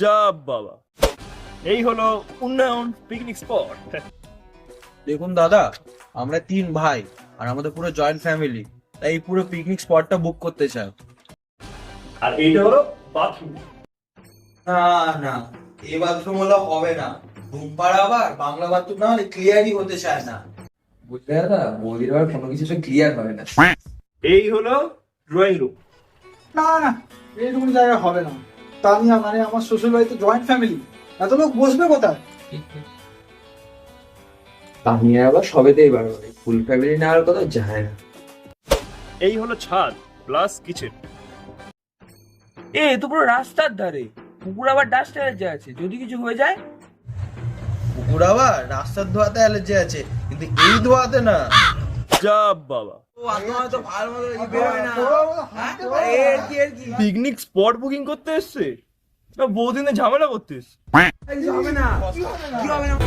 যা বাবা, এই হলো উন্নয়ন পিকনিক স্পট। দেখুন দাদা, আমরা 3 ভাই আর আমাদের পুরো জয়েন্ট ফ্যামিলি, তাই এই পুরো পিকনিক স্পটটা বুক করতে চাই। আর এইটা হলো বাথরুম। না না, এই বাথরুম হলো হবে না। ধুমপাড়া আবার বাংলা বাথরুম না হলে ক্লিয়ারই হতে চায় না। বুঝলে দাদা, বৌদির আবার কোনো কিছু ক্লিয়ার হবে না। এই হলো ড্রয়িং রুম। না না, এইরকম জায়গা হবে না। তানিয়া মানে আমার শ্বশুর বাড়িতে জয়েন্ট ফ্যামিলি, এত লোক বসবে কোথায়? তানিয়া আবার সবেতেই পারবে, ফুল ফ্যামিলি নেওয়ার কথা যায় না। এই হলো ছাদ প্লাস কিচেন। এ তো পুরো রাস্তার ধারে, কুকুর আবার ডাস্ট অ্যালার্জি আছে, যদি কিছু হয়ে যায়। কুকুর আবার রাস্তার ধোয়াতে অ্যালার্জি আছে, কিন্তু এই ধোয়াতে না। যা বাবা, পিকনিক স্পট বুকিং করতে এসছে না বৌদিনে ঝামেলা করতে এসছে। হবে না, কি হবে না?